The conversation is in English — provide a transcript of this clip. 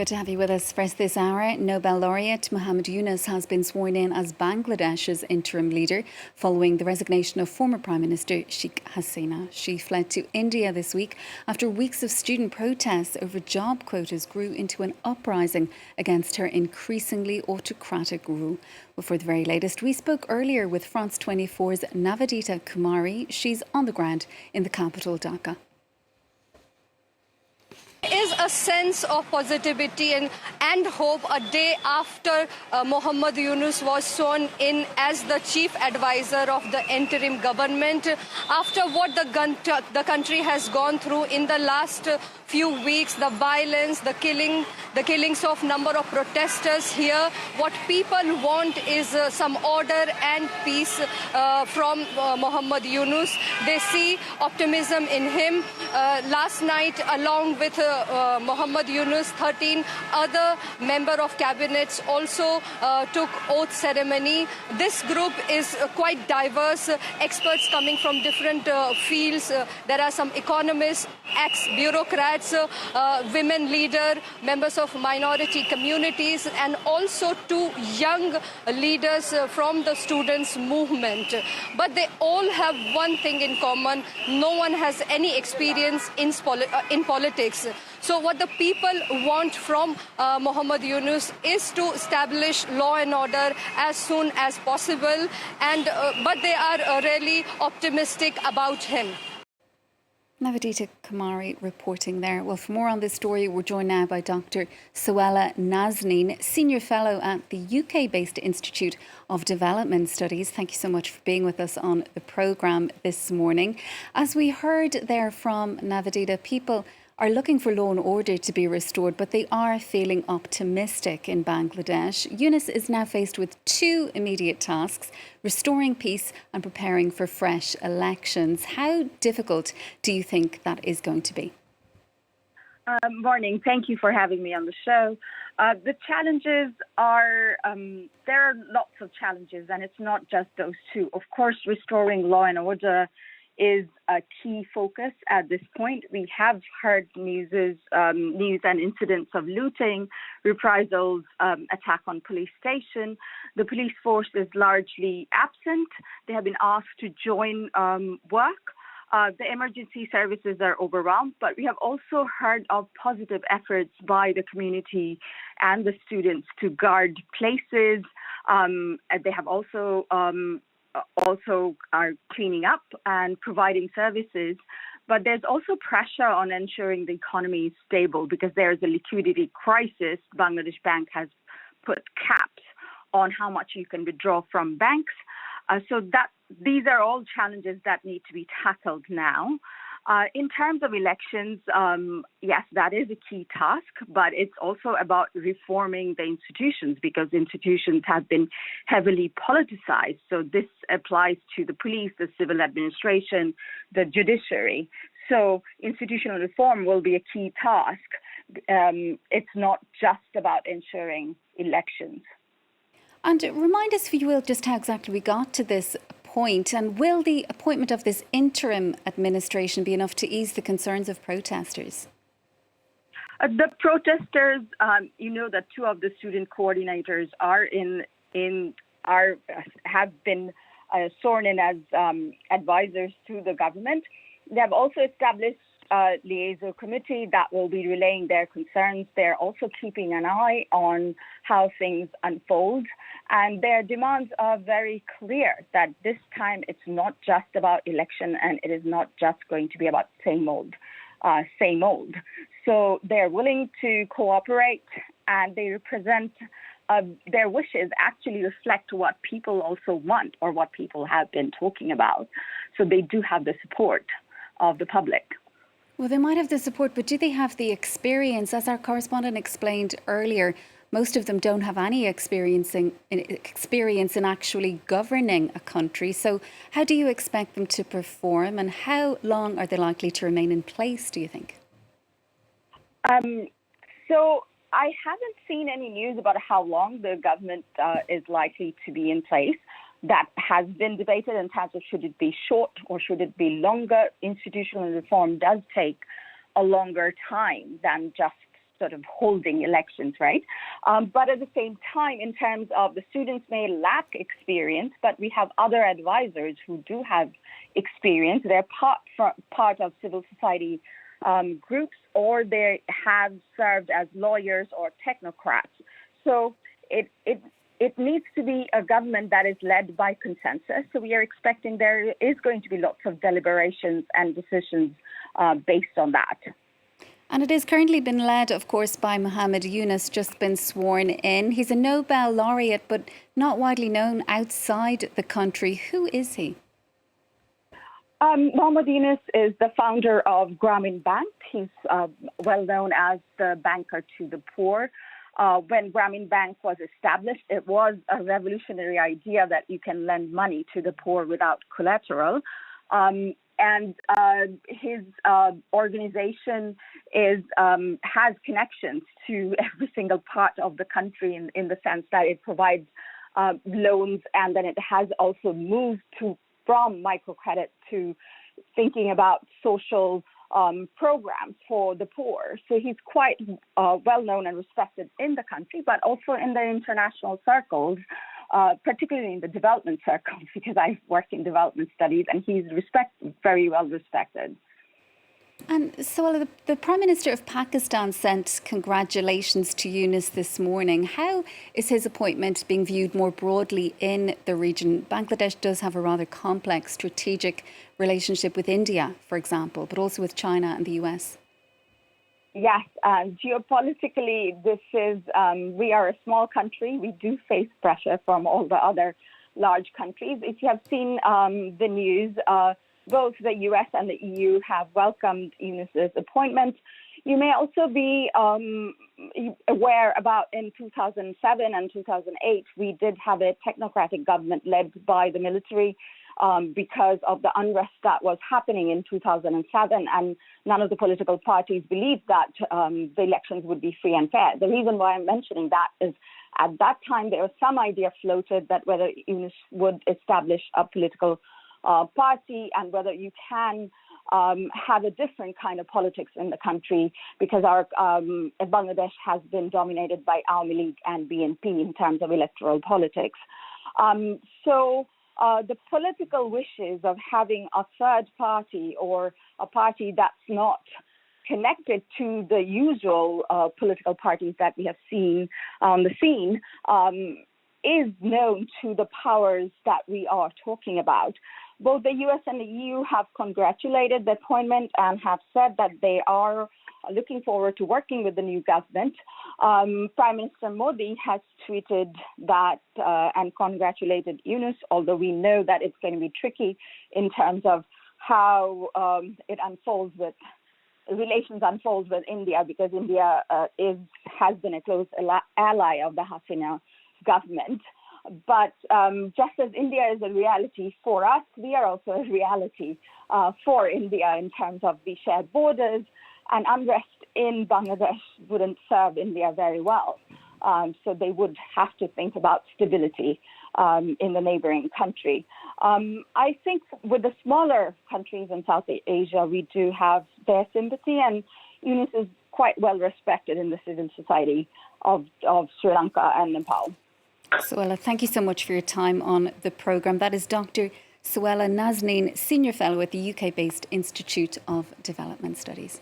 Good to have you with us. First this hour, Nobel laureate Muhammad Yunus has been sworn in as Bangladesh's interim leader following the resignation of former Prime Minister Sheikh Hasina. She fled to India this week after weeks of student protests over job quotas grew into an uprising against her increasingly autocratic rule. Well, for the very latest, we spoke earlier with France 24's Navodita Kumari. She's on the ground in the capital, Dhaka. Is a sense of positivity and hope a day after Muhammad Yunus was sworn in as the chief advisor of the interim government. After what the country has gone through in the last few weeks, the violence, the killings of number of protesters here, what people want is some order and peace from Muhammad Yunus. They see optimism in him. Last night, along with Muhammad Yunus, 13 other member of cabinets also took oath ceremony. This group is quite diverse, experts coming from different fields. There are some economists, ex-bureaucrats, women leader, members of minority communities, and also two young leaders from the students' movement. But they all have one thing in common: no one has any experience in politics. So what the people want from Muhammad Yunus is to establish law and order as soon as possible, but they are really optimistic about him. Navodita Kumari reporting there. Well, for more on this story, we're joined now by Dr. Sohela Nazneen, Senior Fellow at the UK-based Institute of Development Studies. Thank you so much for being with us on the programme this morning. As we heard there from Navodita, people are looking for law and order to be restored, but they are feeling optimistic in Bangladesh. Yunus is now faced with two immediate tasks: restoring peace and preparing for fresh elections. How difficult do you think that is going to be? Morning. Thank you for having me on the show. The challenges are, there are lots of challenges, and it's not just those two. Of course, restoring law and order is a key focus at this point. We have heard news and incidents of looting, reprisals, attack on police station. The police force is largely absent. They have been asked to join work. The emergency services are overwhelmed, but we have also heard of positive efforts by the community and the students to guard places. They have also are cleaning up and providing services. But there's also pressure on ensuring the economy is stable because there is a liquidity crisis. Bangladesh Bank has put caps on how much you can withdraw from banks. So these are all challenges that need to be tackled now. In terms of elections, yes, that is a key task, but it's also about reforming the institutions because institutions have been heavily politicized. So this applies to the police, the civil administration, the judiciary. So institutional reform will be a key task. It's not just about ensuring elections. And remind us, if you will, just how exactly we got to this point, and will the appointment of this interim administration be enough to ease the concerns of protesters? The protesters, you know that two of the student coordinators have been sworn in as advisors to the government. They have also established a liaison committee that will be relaying their concerns. They're also keeping an eye on how things unfold. And their demands are very clear that this time it's not just about election and it is not just going to be about same old. So they're willing to cooperate, and they represent their wishes actually reflect what people also want or what people have been talking about. So they do have the support of the public. Well, they might have the support, but do they have the experience? As our correspondent explained earlier, most of them don't have any experience in actually governing a country. So how do you expect them to perform, and how long are they likely to remain in place, do you think? So I haven't seen any news about how long the government is likely to be in place. That has been debated in terms of should it be short or should it be longer. Institutional reform does take a longer time than just sort of holding elections, right? But at the same time, in terms of the students may lack experience, but we have other advisors who do have experience. They're part of civil society groups, or they have served as lawyers or technocrats. So it needs to be a government that is led by consensus. So we are expecting there is going to be lots of deliberations and decisions based on that. And it is currently been led, of course, by Muhammad Yunus, just been sworn in. He's a Nobel laureate, but not widely known outside the country. Who is he? Muhammad Yunus is the founder of Grameen Bank. He's well known as the banker to the poor. When Grameen Bank was established, it was a revolutionary idea that you can lend money to the poor without collateral. And his organization has connections to every single part of the country in the sense that it provides loans, and then it has also moved from microcredit to thinking about social programs for the poor. So he's quite well known and respected in the country, but also in the international circles, particularly in the development circles, because I work in development studies, and he's very well respected. And Sohela, the Prime Minister of Pakistan sent congratulations to Yunus this morning. How is his appointment being viewed more broadly in the region? Bangladesh does have a rather complex strategic relationship with India, for example, but also with China and the US. Yes, geopolitically, we are a small country. We do face pressure from all the other large countries. If you have seen the news, both the US and the EU have welcomed Yunus's appointment. You may also be aware about in 2007 and 2008, we did have a technocratic government led by the military because of the unrest that was happening in 2007, and none of the political parties believed that the elections would be free and fair. The reason why I'm mentioning that is at that time there was some idea floated that whether Yunus would establish a political party and whether you can have a different kind of politics in the country, because our Bangladesh has been dominated by Awami League and BNP in terms of electoral politics. So the political wishes of having a third party or a party that's not connected to the usual political parties that we have seen on the scene is known to the powers that we are talking about. Both the US and the EU have congratulated the appointment and have said that they are looking forward to working with the new government. Prime Minister Modi has tweeted that and congratulated Yunus, although we know that it's going to be tricky in terms of how relations unfolds with India, because India has been a close ally of the Hasina government. But just as India is a reality for us, we are also a reality for India in terms of the shared borders, and unrest in Bangladesh wouldn't serve India very well. So they would have to think about stability in the neighboring country. I think with the smaller countries in South Asia, we do have their sympathy, and Yunus is quite well respected in the civil society of Sri Lanka and Nepal. Sohela, thank you so much for your time on the programme. That is Dr. Sohela Nazneen, Senior Fellow at the UK-based Institute of Development Studies.